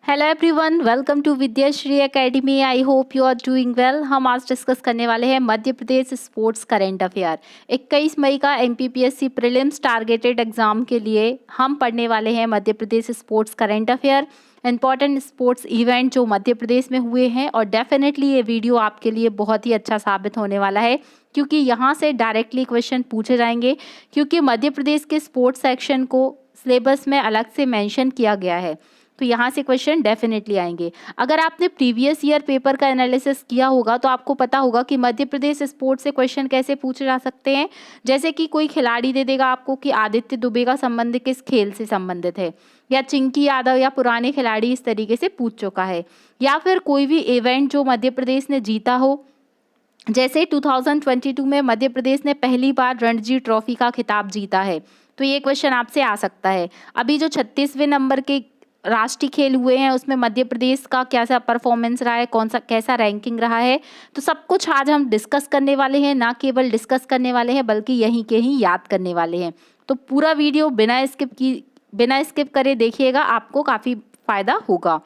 Hello everyone, welcome to Vidyashree academy. I hope you are doing well. हम आज discuss करने वाले हैं Madhya Pradesh sports current affair. 21 मई का एमपीपीएससी प्रीलिम्स टारगेटेड एग्जाम के लिए हम पढ़ने वाले हैं Madhya Pradesh sports current affair, important sports event जो मध्य प्रदेश में हुए हैं। और डेफिनेटली ये वीडियो आपके लिए बहुत ही अच्छा साबित होने वाला है, क्योंकि यहाँ से डायरेक्टली क्वेश्चन पूछे जाएंगे, क्योंकि मध्य प्रदेश के स्पोर्ट्स सेक्शन को सिलेबस में अलग से मेंशन किया गया है। तो यहाँ से क्वेश्चन डेफिनेटली आएंगे। अगर आपने प्रीवियस ईयर पेपर का एनालिसिस किया होगा तो आपको पता होगा कि मध्य प्रदेश स्पोर्ट्स से क्वेश्चन कैसे पूछे जा सकते हैं। जैसे कि कोई खिलाड़ी दे देगा आपको कि आदित्य दुबे का संबंध किस खेल से संबंधित है, या चिंकी यादव या पुराने खिलाड़ी इस तरीके से पूछ चुका है, या फिर कोई भी इवेंट जो मध्य प्रदेश ने जीता हो। जैसे 2022 में मध्य प्रदेश ने पहली बार रणजी ट्रॉफी का खिताब जीता है, तो ये क्वेश्चन आपसे आ सकता है। अभी जो 36वें नंबर के राष्ट्रीय खेल हुए हैं उसमें मध्य प्रदेश का कैसा परफॉर्मेंस रहा है, कौन सा कैसा रैंकिंग रहा है, तो सब कुछ आज हम डिस्कस करने वाले हैं। ना केवल डिस्कस करने वाले हैं बल्कि यहीं के ही याद करने वाले हैं। तो पूरा वीडियो बिना स्किप करे देखिएगा, आपको काफ़ी फायदा होगा।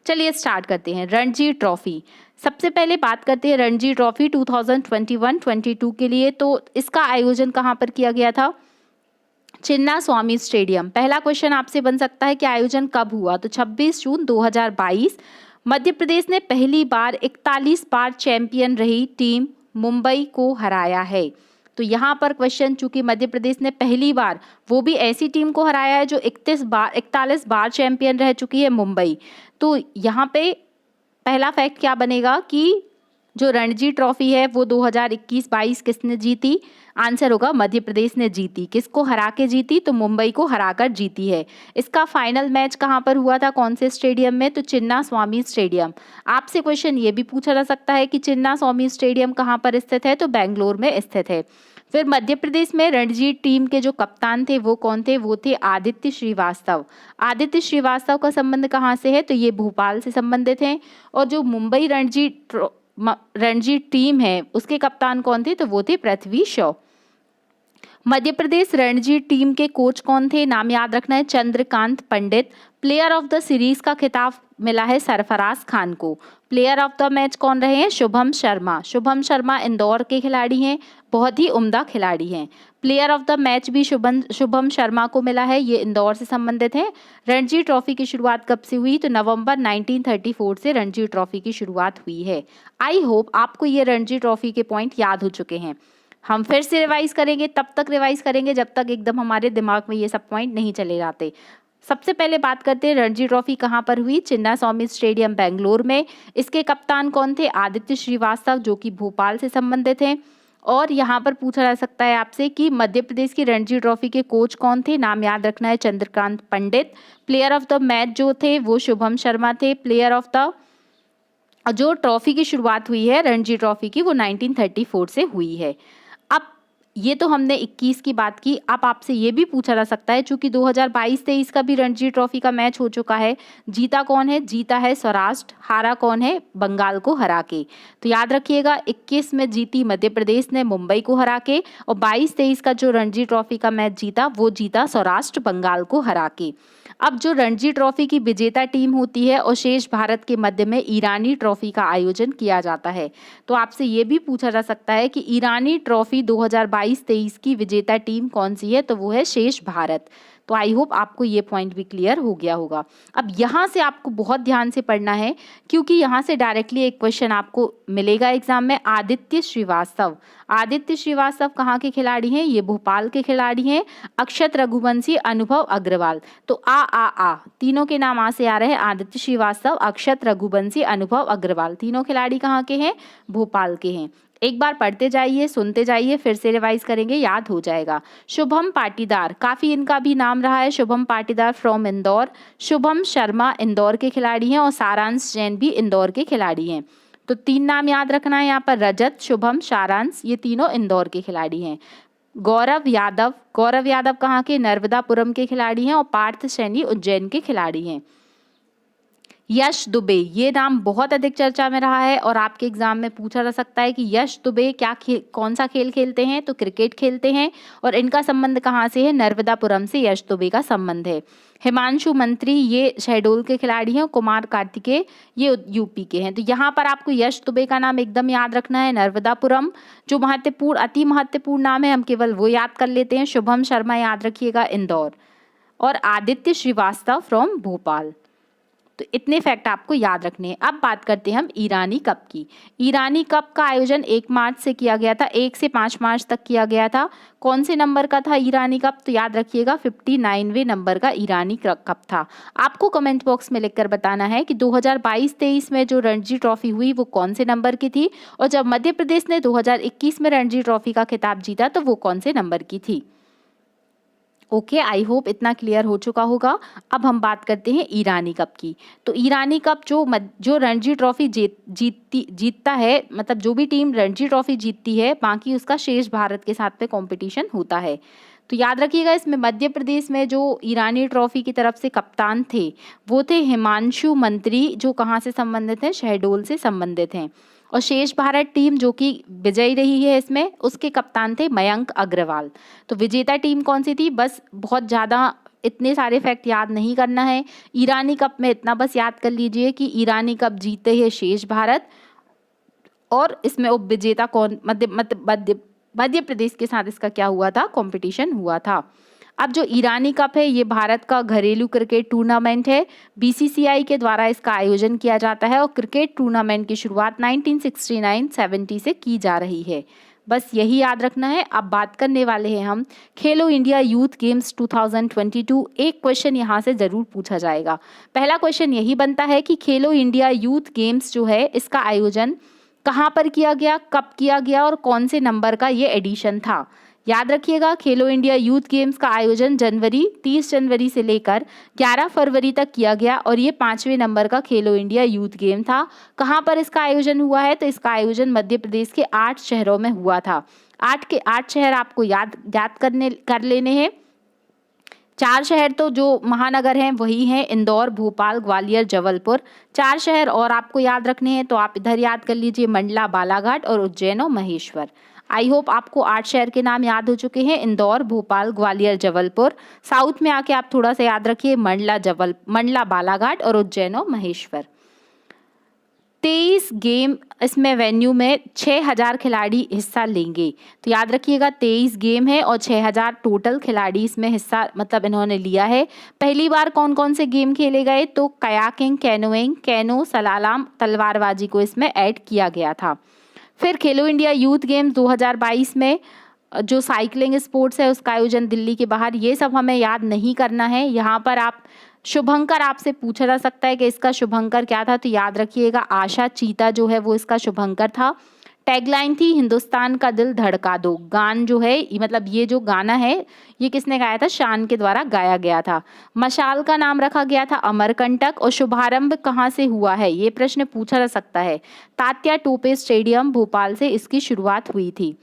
चलिए स्टार्ट करते हैं। रणजी ट्रॉफी, सबसे पहले बात करते हैं रणजी ट्रॉफी 2021-22 के लिए। तो इसका आयोजन कहाँ पर किया गया था? चिन्ना स्वामी स्टेडियम। पहला क्वेश्चन आपसे बन सकता है कि आयोजन कब हुआ? तो 26 जून 2022। मध्य प्रदेश ने पहली बार 41 बार चैंपियन रही टीम मुंबई को हराया है। तो यहाँ पर क्वेश्चन, चूंकि मध्य प्रदेश ने पहली बार वो भी ऐसी टीम को हराया है जो 41 बार चैंपियन रह चुकी है, मुंबई। तो यहाँ पे पहला फैक्ट क्या बनेगा कि जो रणजी ट्रॉफी है वो 2021-22 किसने जीती? आंसर होगा मध्य प्रदेश ने जीती। किसको हरा के जीती? तो मुंबई को हराकर जीती है। इसका फाइनल मैच कहाँ पर हुआ था, कौन से स्टेडियम में? तो चिन्ना स्वामी स्टेडियम। आपसे क्वेश्चन ये भी पूछा जा सकता है कि चिन्ना स्वामी स्टेडियम कहाँ पर स्थित है? तो बेंगलोर में स्थित है। फिर मध्य प्रदेश में रणजी टीम के जो कप्तान थे वो कौन थे? वो थे आदित्य श्रीवास्तव। आदित्य श्रीवास्तव का संबंध कहाँ से है? तो ये भोपाल से संबंधित हैं। और जो मुंबई रणजी टीम है उसके कप्तान कौन थे? तो वो थे पृथ्वी शॉ। मध्य प्रदेश रणजी टीम के कोच कौन थे? नाम याद रखना है, Chandrakant Pandit. Player of the series का खिताब मिला है सरफराज खान को। प्लेयर ऑफ द मैच कौन रहे हैं? शुभम शर्मा। शुभम शर्मा इंदौर के खिलाड़ी हैं, बहुत ही उम्दा खिलाड़ी हैं। प्लेयर ऑफ द मैच भी शुभम शर्मा को मिला है, ये इंदौर से संबंधित हैं। रणजी ट्रॉफी की शुरुआत कब से हुई? तो नवंबर 1934 से रणजी ट्रॉफी की शुरुआत हुई है। आई होप आपको ये रणजी ट्रॉफी के पॉइंट याद हो चुके हैं। हम फिर से रिवाइज करेंगे, तब तक रिवाइज करेंगे जब तक एकदम हमारे दिमाग में ये सब पॉइंट नहीं चले जाते। सबसे पहले बात करते हैं रणजी ट्रॉफी कहाँ पर हुई? चिन्ना स्वामी स्टेडियम बेंगलोर में। इसके कप्तान कौन थे? आदित्य श्रीवास्तव, जो कि भोपाल से संबंधित हैं। और यहाँ पर पूछा जा सकता है आपसे कि मध्य प्रदेश की रणजी ट्रॉफी के कोच कौन थे? नाम याद रखना है, Chandrakant Pandit. Player of the match जो थे वो शुभम शर्मा थे। प्लेयर ऑफ द जो ट्रॉफी की शुरुआत हुई है रणजी ट्रॉफी की वो 1934 से हुई है। अब ये तो हमने 21 की बात की। अब आपसे ये भी पूछा जा सकता है, चूंकि 2022-23 का भी रणजी ट्रॉफी का मैच हो चुका है, जीता कौन है? जीता है सौराष्ट्र, हारा कौन है? बंगाल को हरा के। तो याद रखिएगा, 21 में जीती मध्य प्रदेश ने मुंबई को हरा के, और 22-23 का जो रणजी ट्रॉफी का मैच जीता वो जीता सौराष्ट्र, बंगाल को हरा के। अब जो रणजी ट्रॉफी की विजेता टीम होती है और शेष भारत के मध्य में ईरानी ट्रॉफी का आयोजन किया जाता है। तो आपसे ये भी पूछा जा सकता है कि ईरानी ट्रॉफी 2022-23 की विजेता टीम कौन सी है? तो वो है शेष भारत। तो आई होप आपको ये पॉइंट भी क्लियर हो गया होगा। अब यहाँ से आपको बहुत ध्यान से पढ़ना है, क्योंकि यहाँ से डायरेक्टली एक क्वेश्चन आपको मिलेगा एग्जाम में। आदित्य श्रीवास्तव, आदित्य श्रीवास्तव कहाँ के खिलाड़ी हैं? ये भोपाल के खिलाड़ी हैं। अक्षत रघुवंशी, अनुभव अग्रवाल। तो आ तीनों के नाम आ से आ रहे हैं, आदित्य श्रीवास्तव, अक्षत रघुवंशी, अनुभव अग्रवाल। तीनों खिलाड़ी कहाँ के हैं? भोपाल के हैं। एक बार पढ़ते जाइए, सुनते जाइए, फिर से रिवाइज करेंगे, याद हो जाएगा। शुभम पाटीदार, काफी इनका भी नाम रहा है, शुभम पाटीदार फ्रॉम इंदौर। शुभम शर्मा इंदौर के खिलाड़ी हैं, और सारांश जैन भी इंदौर के खिलाड़ी हैं। तो 3 नाम याद रखना है यहाँ पर, रजत, शुभम, सारांश, ये तीनों इंदौर के खिलाड़ी हैं। गौरव यादव, गौरव यादव कहाँ के? नर्मदापुरम के खिलाड़ी हैं। और पार्थ सैनी उज्जैन के खिलाड़ी हैं। यश दुबे, ये नाम बहुत अधिक चर्चा में रहा है और आपके एग्जाम में पूछा जा सकता है कि यश दुबे कौन सा खेल खेलते हैं, तो क्रिकेट खेलते हैं। और इनका संबंध कहाँ से है, नर्मदापुरम से यश दुबे का संबंध है। हिमांशु मंत्री ये शहडोल के खिलाड़ी हैं, कुमार कार्तिकेय ये यूपी के हैं। तो यहाँ पर आपको यश दुबे का नाम एकदम याद रखना है। नर्मदापुरम जो महत्वपूर्ण, अति महत्वपूर्ण नाम है, हम केवल वो याद कर लेते हैं। शुभम शर्मा याद रखिएगा, इंदौर। और आदित्य श्रीवास्तव फ्रॉम भोपाल। तो इतने फैक्ट आपको याद रखने हैं। अब बात करते हैं हम ईरानी कप की। ईरानी कप का आयोजन 1 मार्च से किया गया था, 1 से 5 मार्च तक किया गया था। कौन से नंबर का था ईरानी कप, तो याद रखिएगा 59वें नंबर का ईरानी कप था। आपको कमेंट बॉक्स में लिखकर बताना है कि 2022-23 में जो रणजी ट्रॉफी हुई वो कौन से नंबर की थी, और जब मध्य प्रदेश ने 2021 में रणजी ट्रॉफी का खिताब जीता तो वो कौन से नंबर की थी। ओके, आई होप इतना क्लियर हो चुका होगा। अब हम बात करते हैं ईरानी कप की। तो ईरानी कप जो रणजी ट्रॉफी जीतता है, मतलब जो भी टीम रणजी ट्रॉफी जीतती है, बाकी उसका शेष भारत के साथ में कंपटीशन होता है। तो याद रखिएगा, इसमें मध्य प्रदेश में जो ईरानी ट्रॉफी की तरफ से कप्तान थे वो थे हिमांशु मंत्री, जो कहाँ से संबंधित हैं, शहडोल से संबंधित हैं। और शेष भारत टीम जो कि विजयी रही है इसमें, उसके कप्तान थे मयंक अग्रवाल। तो विजेता टीम कौन सी थी, बस बहुत ज़्यादा इतने सारे फैक्ट याद नहीं करना है। ईरानी कप में इतना बस याद कर लीजिए कि ईरानी कप जीते हैं शेष भारत, और इसमें उप विजेता कौन, मध्य प्रदेश के साथ इसका क्या हुआ था, कंपटीशन हुआ था। अब जो ईरानी कप है ये भारत का घरेलू क्रिकेट टूर्नामेंट है। बीसीसीआई के द्वारा इसका आयोजन किया जाता है और क्रिकेट टूर्नामेंट की शुरुआत 1969-70 से की जा रही है। बस यही याद रखना है। अब बात करने वाले हैं हम खेलो इंडिया यूथ गेम्स 2022। एक क्वेश्चन यहाँ से ज़रूर पूछा जाएगा। पहला क्वेश्चन यही बनता है कि खेलो इंडिया यूथ गेम्स जो है इसका आयोजन कहाँ पर किया गया, कब किया गया और कौन से नंबर का ये एडिशन था। याद रखिएगा, खेलो इंडिया यूथ गेम्स का आयोजन 30 जनवरी से लेकर 11 फरवरी तक किया गया और ये 5वें नंबर का खेलो इंडिया यूथ गेम था। कहाँ पर इसका आयोजन हुआ है, तो इसका आयोजन मध्य प्रदेश के 8 शहरों में हुआ था। 8 के 8 शहर आपको याद कर लेने हैं। 4 शहर तो जो महानगर हैं वही हैं इंदौर, भोपाल, ग्वालियर, जबलपुर। 4 शहर और आपको याद रखने हैं, तो आप इधर याद कर लीजिए, मंडला, बालाघाट और उज्जैन और महेश्वर। आई होप आपको 8 शहर के नाम याद हो चुके हैं, इंदौर, भोपाल, ग्वालियर, जबलपुर। साउथ में आके आप थोड़ा सा याद रखिए, मंडला, बालाघाट और उज्जैन और महेश्वर। 23 गेम इसमें वेन्यू में 6000 खिलाड़ी हिस्सा लेंगे। तो याद रखिएगा 23 गेम है और 6000 टोटल खिलाड़ी इसमें हिस्सा मतलब इन्होंने लिया है। पहली बार कौन कौन से गेम खेले गए, तो कयाकिंग, कैनोइंग, कैनो, सलालाम, तलवारबाजी को इसमें ऐड किया गया था। फिर खेलो इंडिया यूथ गेम्स 2022 में जो साइकिलिंग स्पोर्ट्स है उसका आयोजन दिल्ली के बाहर, ये सब हमें याद नहीं करना है। यहाँ पर आप शुभंकर आपसे पूछा जा सकता है कि इसका शुभंकर क्या था, तो याद रखिएगा आशा चीता जो है वो इसका शुभंकर था। टैगलाइन थी हिंदुस्तान का दिल धड़का दो। गान जो है मतलब ये जो गाना है ये किसने गाया था, शान के द्वारा गाया गया था। मशाल का नाम रखा गया था अमरकंटक। और शुभारंभ कहाँ से हुआ है, ये प्रश्न पूछा जा सकता है। तात्या टोपे स्टेडियम भोपाल से इसकी शुरुआत हुई थी।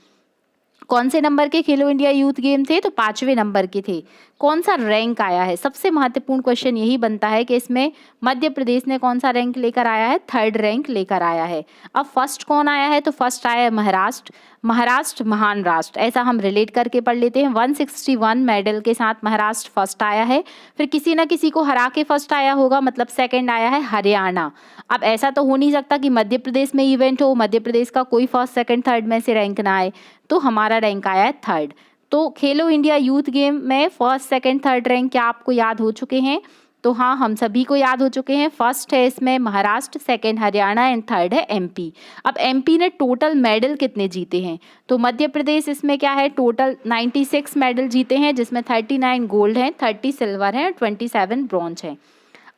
कौन से नंबर के खेलो इंडिया यूथ गेम थे, तो 5वें नंबर के थे। कौन सा रैंक आया है, सबसे महत्वपूर्ण क्वेश्चन यही बनता है कि इसमें मध्य प्रदेश ने कौन सा रैंक लेकर आया है, 3rd रैंक लेकर आया है। अब फर्स्ट कौन आया है, तो फर्स्ट आया है महाराष्ट्र महान राष्ट्र, ऐसा हम रिलेट करके पढ़ लेते हैं। 161 मेडल के साथ महाराष्ट्र फर्स्ट आया है। फिर किसी ना किसी को हरा के फर्स्ट आया होगा, मतलब सेकंड आया है हरियाणा। अब ऐसा तो हो नहीं सकता कि मध्य प्रदेश में इवेंट हो, मध्य प्रदेश का कोई फर्स्ट सेकंड थर्ड में से रैंक ना आए, तो हमारा रैंक आया है 3rd। तो खेलो इंडिया यूथ गेम में फर्स्ट सेकंड थर्ड रैंक क्या आपको याद हो चुके हैं, तो हाँ हम सभी को याद हो चुके हैं। फर्स्ट है इसमें Maharashtra, second Haryana and 3rd है एमपी। अब एमपी ने टोटल मेडल कितने जीते हैं, तो मध्य प्रदेश इसमें क्या है, टोटल 96 मेडल जीते हैं, जिसमें 39 गोल्ड हैं, 30 सिल्वर हैं, 27 ब्रॉन्ज हैं।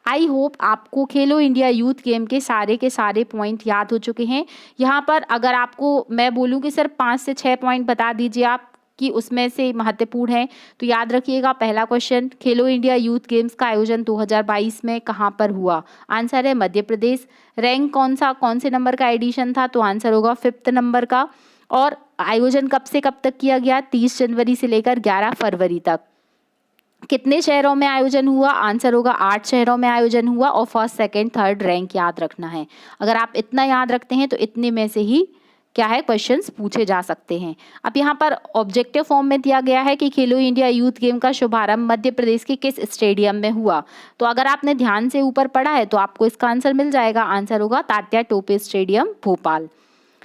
आई होप आपको खेलो इंडिया यूथ गेम के सारे पॉइंट याद हो चुके हैं। यहाँ पर अगर आपको मैं बोलूँ कि सिर्फ 5 से 6 पॉइंट बता दीजिए आप कि उसमें से महत्वपूर्ण है, तो याद रखिएगा पहला क्वेश्चन, खेलो इंडिया यूथ गेम्स का आयोजन 2022 में कहाँ पर हुआ, आंसर है मध्य प्रदेश। रैंक कौन से नंबर का एडिशन था, तो आंसर होगा 5th नंबर का। और आयोजन कब से कब तक किया गया, 30 जनवरी से लेकर 11 फरवरी तक। कितने शहरों में आयोजन हुआ? आंसर होगा 8 शहरों में आयोजन हुआ और फर्स्ट सेकंड थर्ड रैंक याद रखना है। अगर आप इतना याद रखते हैं तो इतने में से ही क्या है क्वेश्चंस पूछे जा सकते हैं। अब यहाँ पर ऑब्जेक्टिव फॉर्म में दिया गया है कि खेलो इंडिया यूथ गेम का शुभारंभ मध्य प्रदेश के किस स्टेडियम में हुआ। तो अगर आपने ध्यान से ऊपर पढ़ा है तो आपको इसका आंसर मिल जाएगा। आंसर होगा Tatya Tope stadium Bhopal.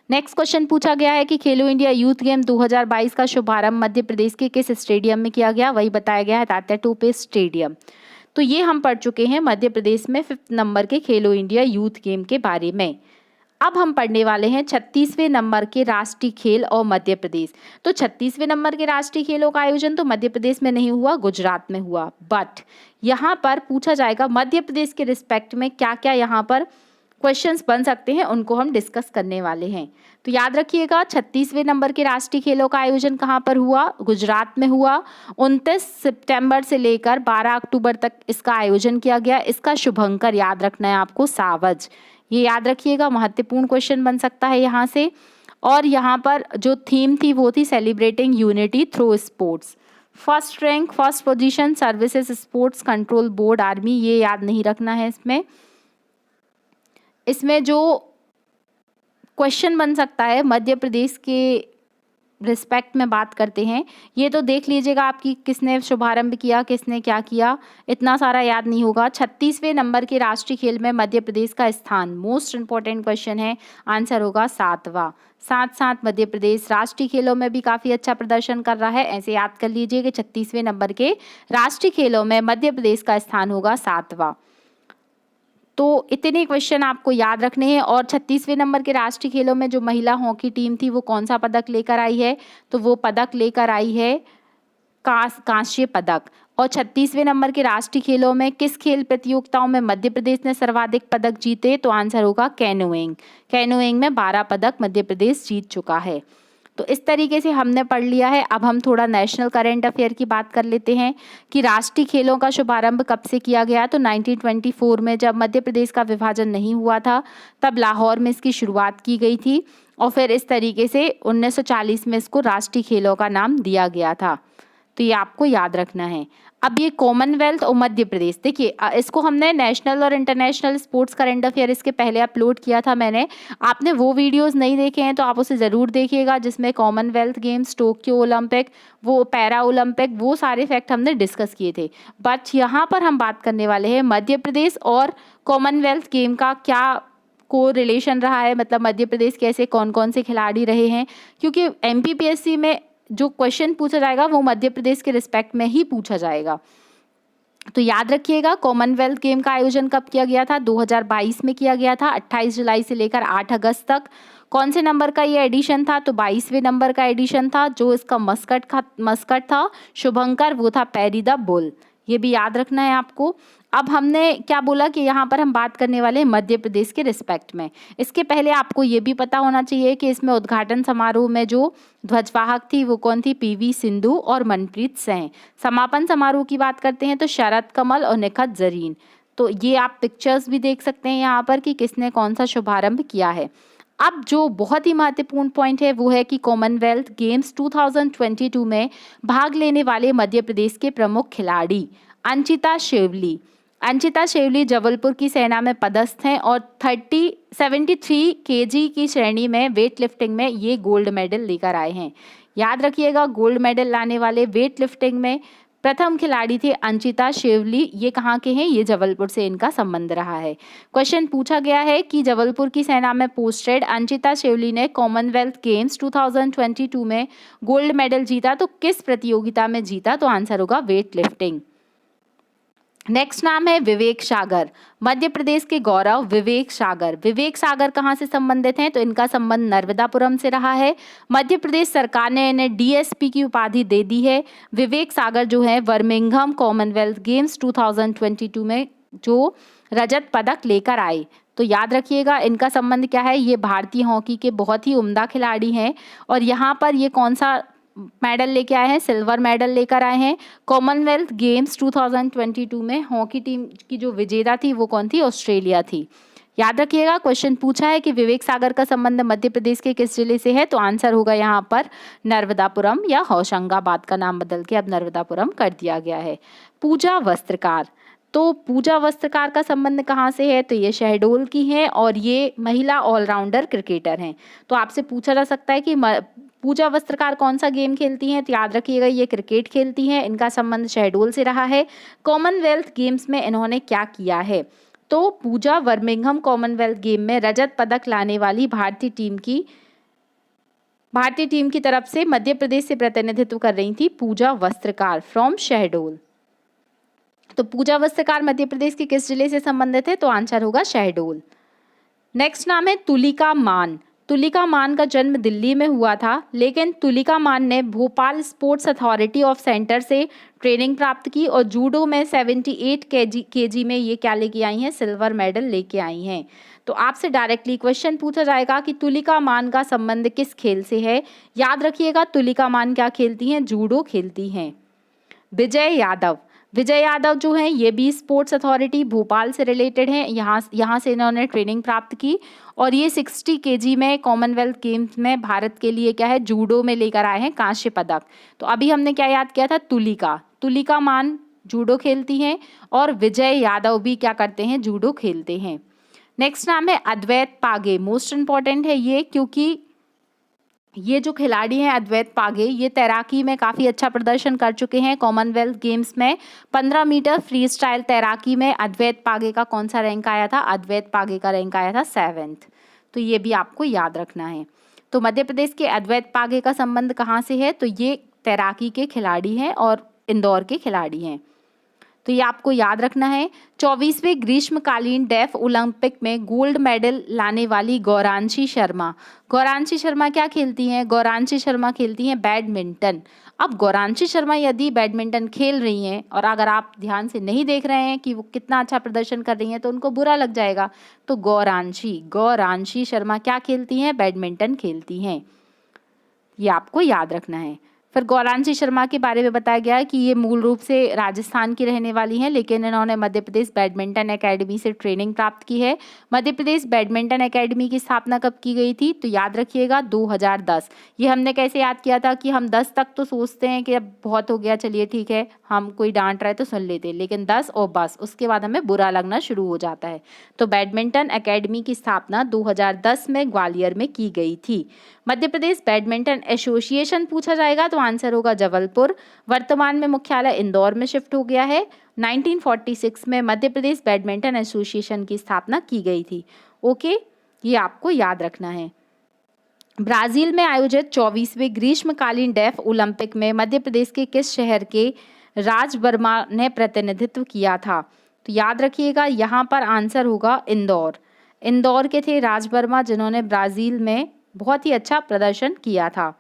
Next question पूछा गया है कि खेलो इंडिया यूथ गेम 2022 का शुभारंभ मध्य प्रदेश के किस स्टेडियम में किया गया। वही बताया गया है तात्या टोपे स्टेडियम। तो ये हम पढ़ चुके हैं मध्य प्रदेश में 5th नंबर के खेलो इंडिया यूथ गेम के बारे में। अब हम पढ़ने वाले हैं 36वें नंबर के राष्ट्रीय खेल और मध्य प्रदेश। तो 36वें नंबर के राष्ट्रीय खेलों का आयोजन तो मध्य प्रदेश में नहीं हुआ, गुजरात में हुआ। बट यहाँ पर पूछा जाएगा मध्य प्रदेश के रिस्पेक्ट में क्या क्या यहाँ पर क्वेश्चंस बन सकते हैं, उनको हम डिस्कस करने वाले हैं। तो याद रखिएगा 36वें नंबर के राष्ट्रीय खेलों का आयोजन कहाँ पर हुआ? गुजरात में हुआ। 29 सितंबर से लेकर 12 अक्टूबर तक इसका आयोजन किया गया। इसका शुभंकर याद रखना है आपको सावज। ये याद रखिएगा, महत्वपूर्ण क्वेश्चन बन सकता है यहाँ से। और यहाँ पर जो थीम थी वो थी celebrating unity through sports. First rank, first position, services sports control board, army, ये याद नहीं रखना है। इसमें जो क्वेश्चन बन सकता है मध्य प्रदेश के रिस्पेक्ट में बात करते हैं, ये तो देख लीजिएगा आपकी किसने शुभारंभ किया, किसने क्या किया, इतना सारा याद नहीं होगा। 36वें नंबर के राष्ट्रीय खेल में मध्य प्रदेश का स्थान, मोस्ट इंपॉर्टेंट क्वेश्चन है। आंसर होगा 7वां। साथ मध्य प्रदेश राष्ट्रीय खेलों में भी काफ़ी अच्छा प्रदर्शन कर रहा है। ऐसे याद कर लीजिए कि 36वें नंबर के राष्ट्रीय खेलों में मध्य प्रदेश का स्थान होगा 7वां। तो इतने क्वेश्चन आपको याद रखने हैं। और 36वें नंबर के राष्ट्रीय खेलों में जो महिला हॉकी टीम थी वो कौन सा पदक लेकर आई है? तो वो पदक लेकर आई है कांस्य पदक। और 36वें नंबर के राष्ट्रीय खेलों में किस खेल प्रतियोगिताओं में मध्य प्रदेश ने सर्वाधिक पदक जीते? तो आंसर होगा कैनोइंग। कैनोइंग में 12 पदक मध्य प्रदेश जीत चुका है। तो इस तरीके से हमने पढ़ लिया है। अब हम थोड़ा नेशनल करंट अफेयर की बात कर लेते हैं कि राष्ट्रीय खेलों का शुभारंभ कब से किया गया। तो 1924 में, जब मध्य प्रदेश का विभाजन नहीं हुआ था, तब लाहौर में इसकी शुरुआत की गई थी। और फिर इस तरीके से 1940 में इसको राष्ट्रीय खेलों का नाम दिया गया था। तो ये आपको याद रखना है। अब ये कॉमनवेल्थ और मध्य प्रदेश, देखिए इसको हमने नेशनल और इंटरनेशनल स्पोर्ट्स करंट अफेयर इसके पहले अपलोड किया था मैंने। आपने वो वीडियोस नहीं देखे हैं तो आप उसे ज़रूर देखिएगा, जिसमें कॉमनवेल्थ गेम्स, टोक्यो ओलंपिक, वो पैरा ओलंपिक, वो सारे फैक्ट हमने डिस्कस किए थे। बट यहाँ पर हम बात करने वाले हैं मध्य प्रदेश और कॉमनवेल्थ गेम का क्या को रिलेशन रहा है, मतलब मध्य प्रदेश कैसे कौन कौन से खिलाड़ी रहे हैं। क्योंकि MPPSC में जो क्वेश्चन पूछा जाएगा वो मध्य प्रदेश के रिस्पेक्ट में ही पूछा जाएगा। तो याद रखिएगा कॉमनवेल्थ गेम का आयोजन कब किया गया था? 2022 में किया गया था, 28 जुलाई से लेकर 8 अगस्त तक। कौन से नंबर का ये एडिशन था? तो 22वें नंबर का एडिशन था। जो इसका मस्कट था शुभंकर, वो था पैरी द बुल। ये भी याद रखना है आपको। अब हमने क्या बोला कि यहाँ पर हम बात करने वाले हैं मध्य प्रदेश के रिस्पेक्ट में। इसके पहले आपको ये भी पता होना चाहिए कि इसमें उद्घाटन समारोह में जो ध्वजवाहक थी वो कौन थी? PV सिंधु और मनप्रीत सिंह। समापन समारोह की बात करते हैं तो शरद कमल और निखत जरीन। तो ये आप पिक्चर्स भी देख सकते हैं यहाँ पर कि किसने कौन सा शुभारंभ किया है। अब जो बहुत ही महत्वपूर्ण पॉइंट है वो है कि कॉमनवेल्थ गेम्स 2022 में भाग लेने वाले मध्य प्रदेश के प्रमुख खिलाड़ी अंचिता शेवली। अंचिता शेवली जबलपुर की सेना में पदस्थ हैं और 73 kg की श्रेणी में वेट लिफ्टिंग में ये गोल्ड मेडल लेकर आए हैं। याद रखिएगा, गोल्ड मेडल लाने वाले वेट लिफ्टिंग में प्रथम खिलाड़ी थे अंचिता शेवली। ये कहाँ के हैं? ये जबलपुर से इनका संबंध रहा है। क्वेश्चन पूछा गया है कि जबलपुर की सेना में पोस्टेड अंचिता शेवली ने कॉमनवेल्थ गेम्स 2022 में गोल्ड मेडल जीता, तो किस प्रतियोगिता में जीता? तो आंसर होगा वेट लिफ्टिंग। नेक्स्ट नाम है विवेक सागर। मध्य प्रदेश के गौरव विवेक सागर। विवेक सागर कहाँ से संबंधित हैं? तो इनका संबंध नर्मदापुरम से रहा है। मध्य प्रदेश सरकार ने इन्हें DSP की उपाधि दे दी है। विवेक सागर जो है बर्मिंघम कॉमनवेल्थ गेम्स 2022 में जो रजत पदक लेकर आए। तो याद रखिएगा इनका संबंध क्या है। ये भारतीय हॉकी के बहुत ही उम्दा खिलाड़ी हैं और यहाँ पर ये कौन सा मेडल लेके आए हैं? सिल्वर मेडल लेकर आए हैं। कॉमनवेल्थ गेम्स 2022 में हॉकी टीम की जो विजेता थी वो कौन थी? ऑस्ट्रेलिया थी। याद रखिएगा क्वेश्चन पूछा है कि विवेक सागर का संबंध मध्य प्रदेश के किस जिले से है, तो आंसर होगा यहाँ पर नर्मदापुरम या होशंगाबाद का नाम बदल के अब नर्मदापुरम कर दिया गया है। पूजा वस्त्रकार, तो पूजा वस्त्रकार का संबंध कहाँ से है, तो ये शहडोल की हैं और ये महिला ऑलराउंडर क्रिकेटर हैं। तो आपसे पूछा जा सकता है कि पूजा वस्त्रकार कौन सा गेम खेलती हैं, तो याद रखिएगा ये क्रिकेट खेलती हैं। इनका संबंध शहडोल से रहा है। कॉमनवेल्थ गेम्स में इन्होंने क्या किया है, तो पूजा बर्मिंघम कॉमनवेल्थ गेम में रजत पदक लाने वाली भारतीय टीम की तरफ से मध्य प्रदेश से प्रतिनिधित्व कर रही थी पूजा वस्त्रकार फ्रॉम शहडोल। तो पूजा वस्त्रकार मध्य प्रदेश के किस जिले से संबंधित है, तो आंसर होगा शहडोल। नेक्स्ट नाम है तुलिका मान। तुलिका मान का जन्म दिल्ली में हुआ था, लेकिन तुलिका मान ने Bhopal sports authority of centre से ट्रेनिंग प्राप्त की और जूडो में 78 केजी में ये क्या लेके आई हैं, सिल्वर मेडल लेके आई हैं। तो आपसे डायरेक्टली क्वेश्चन पूछा जाएगा कि तुलिका मान का संबंध किस खेल से है। याद रखिएगा तुलिका मान क्या खेलती हैं, जूडो खेलती हैं। विजय यादव जो हैं ये भी स्पोर्ट्स अथॉरिटी भोपाल से रिलेटेड हैं। यहाँ से इन्होंने ट्रेनिंग प्राप्त की और ये 60 केजी में कॉमनवेल्थ गेम्स में भारत के लिए क्या है, जूडो में लेकर आए हैं कांस्य पदक। तो अभी हमने क्या याद किया था, तुलिका मान जूडो खेलती हैं और विजय यादव भी क्या करते हैं, जूडो खेलते हैं। नेक्स्ट नाम है अद्वैत पागे। मोस्ट इंपॉर्टेंट है ये, क्योंकि ये जो खिलाड़ी हैं अद्वैत पागे, ये तैराकी में काफ़ी अच्छा प्रदर्शन कर चुके हैं। कॉमनवेल्थ गेम्स में 15 मीटर फ्री स्टाइल तैराकी में अद्वैत पागे का कौन सा रैंक आया था, अद्वैत पागे का रैंक आया था 7th। तो ये भी आपको याद रखना है। तो मध्य प्रदेश के अद्वैत पागे का संबंध कहाँ से है, तो ये तैराकी के खिलाड़ी हैं और इंदौर के खिलाड़ी हैं। तो ये आपको याद रखना है। 24वें ग्रीष्मकालीन डेफ ओलंपिक में गोल्ड मेडल लाने वाली गौरांशी शर्मा क्या खेलती हैं, गौरांशी शर्मा खेलती हैं बैडमिंटन। अब गौरांशी शर्मा यदि बैडमिंटन खेल रही हैं और अगर आप ध्यान से नहीं देख रहे हैं कि वो कितना अच्छा प्रदर्शन कर रही हैं तो उनको बुरा लग जाएगा। तो गौरांशी शर्मा क्या खेलती हैं, बैडमिंटन खेलती हैं। ये आपको याद रखना है। फिर गौरांशी शर्मा के बारे में बताया गया है कि ये मूल रूप से राजस्थान की रहने वाली हैं, लेकिन इन्होंने मध्य प्रदेश बैडमिंटन एकेडमी से ट्रेनिंग प्राप्त की है। मध्य प्रदेश बैडमिंटन एकेडमी की स्थापना कब की गई थी, तो याद रखिएगा 2010। ये हमने कैसे याद किया था कि हम 10 तक तो सोचते हैं कि अब बहुत हो गया, चलिए ठीक है, हम कोई डांट रहा है तो सुन लेते, लेकिन 10 और बस उसके बाद हमें बुरा लगना शुरू हो जाता है। तो बैडमिंटन एकेडमी की स्थापना 2010 में ग्वालियर में की गई थी। मध्य प्रदेश बैडमिंटन एसोसिएशन पूछा जाएगा तो आंसर होगा जबलपुर। वर्तमान में मुख्यालय इंदौर में शिफ्ट हो गया है। 1946 में मध्य प्रदेश बैडमिंटन एसोसिएशन की स्थापना की गई थी। ओके, ये आपको याद रखना है। ब्राजील में आयोजित 24वें ग्रीष्मकालीन डेफ ओलंपिक में मध्य प्रदेश के किस शहर के राज वर्मा ने प्रतिनिधित्व किया था, तो याद रखिएगा यहाँ पर आंसर होगा इंदौर के थे राज वर्मा, जिन्होंने ब्राजील में बहुत ही अच्छा प्रदर्शन किया था।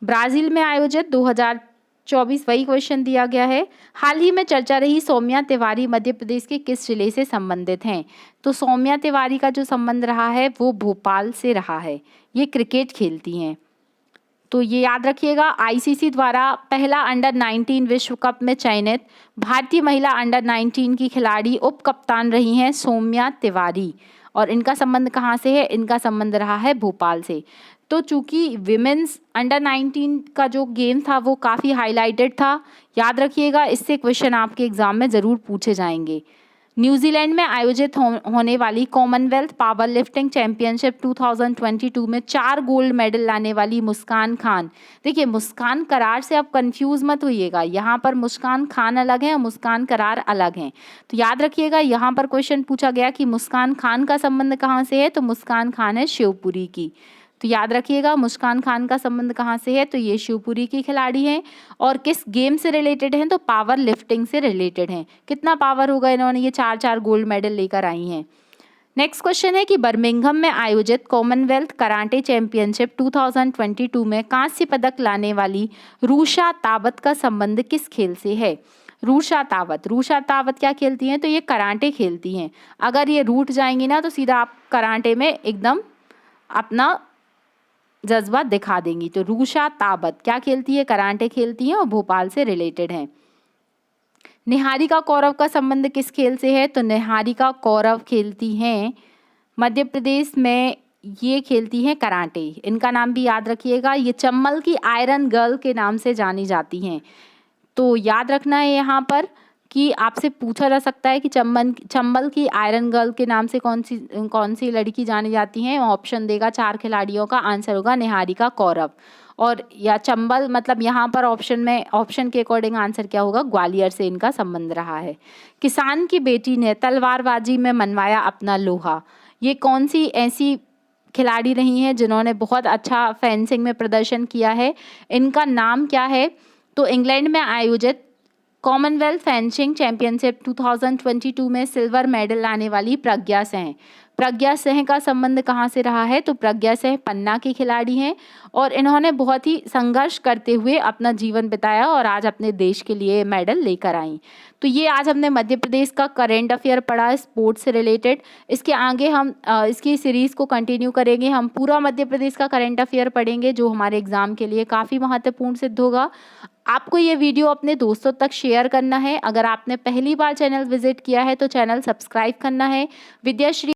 ब्राजील में आयोजित 2024 वही क्वेश्चन दिया गया है। हाल ही में चर्चा रही सौम्या तिवारी मध्य प्रदेश के किस जिले से संबंधित हैं, तो सौम्या तिवारी का जो संबंध रहा है वो भोपाल से रहा है। ये क्रिकेट खेलती हैं। तो ये याद रखिएगा, आईसीसी द्वारा पहला अंडर-19 विश्व कप में चयनित भारतीय महिला अंडर-19 की खिलाड़ी उप कप्तान रही हैं सौम्या तिवारी। और इनका संबंध कहाँ से है, इनका संबंध रहा है भोपाल से। तो चूंकि विमेंस अंडर-19 का जो गेम था वो काफ़ी हाईलाइटेड था, याद रखिएगा, इससे क्वेश्चन आपके एग्जाम में ज़रूर पूछे जाएंगे। न्यूजीलैंड में आयोजित होने वाली कॉमनवेल्थ पावर लिफ्टिंग चैंपियनशिप 2022 में 4 गोल्ड मेडल लाने वाली मुस्कान खान। देखिए, मुस्कान करार से आप कंफ्यूज मत होइएगा, यहाँ पर मुस्कान खान अलग है और मुस्कान करार अलग हैं। तो याद रखिएगा, यहाँ पर क्वेश्चन पूछा गया कि मुस्कान खान का संबंध कहाँ से है, तो मुस्कान खान है शिवपुरी की। तो याद रखिएगा, मुस्कान खान का संबंध कहाँ से है, तो ये शिवपुरी की खिलाड़ी हैं। और किस गेम से रिलेटेड हैं, तो पावर लिफ्टिंग से रिलेटेड हैं। कितना पावर होगा, इन्होंने ये 4 गोल्ड मेडल लेकर आई हैं। नेक्स्ट क्वेश्चन है कि बर्मिंघम में आयोजित कॉमनवेल्थ कराटे चैंपियनशिप 2022 में कांस्य पदक लाने वाली रूषा तावत का संबंध किस खेल से है। रूषा तावत क्या खेलती हैं, तो ये कराटे खेलती हैं। अगर ये रूठ जाएंगी ना तो सीधा आप कराटे में एकदम अपना जज्बा दिखा देंगी। तो रूषा तावत क्या खेलती है, कराटे खेलती हैं और भोपाल से रिलेटेड हैं। निहारिका कौरव का संबंध किस खेल से है? तो निहारिका कौरव खेलती हैं मध्य प्रदेश में, ये खेलती हैं कराटे। इनका नाम भी याद रखिएगा, ये चंबल की आयरन गर्ल के नाम से जानी जाती हैं। तो याद रखना है यहाँ पर कि आपसे पूछा जा सकता है कि चंबल की आयरन गर्ल के नाम से कौन सी लड़की जानी जाती हैं। ऑप्शन देगा 4 खिलाड़ियों का, आंसर होगा निहारिका कौरव। और या चंबल मतलब यहाँ पर ऑप्शन के अकॉर्डिंग आंसर क्या होगा, ग्वालियर से इनका संबंध रहा है। किसान की बेटी ने तलवारबाजी में मनवाया अपना लोहा, ये कौन सी ऐसी खिलाड़ी रही हैं जिन्होंने बहुत अच्छा फेंसिंग में प्रदर्शन किया है? इनका नाम क्या है? तो इंग्लैंड में आयोजित कॉमनवेल्थ फेंसिंग चैंपियनशिप 2022 में सिल्वर मेडल लाने वाली प्रज्ञा सिंह। प्रज्ञा सिंह का संबंध कहाँ से रहा है? तो प्रज्ञा सिंह पन्ना की खिलाड़ी हैं और इन्होंने बहुत ही संघर्ष करते हुए अपना जीवन बिताया और आज अपने देश के लिए मेडल लेकर आई। तो ये आज हमने मध्य प्रदेश का करंट अफेयर पढ़ा स्पोर्ट्स से रिलेटेड। इसके आगे हम इसकी सीरीज़ को कंटिन्यू करेंगे, हम पूरा मध्य प्रदेश का करंट अफेयर पढ़ेंगे जो हमारे एग्ज़ाम के लिए काफ़ी महत्वपूर्ण सिद्ध होगा। आपको ये वीडियो अपने दोस्तों तक शेयर करना है। अगर आपने पहली बार चैनल विजिट किया है तो चैनल सब्सक्राइब करना है। विद्याश्री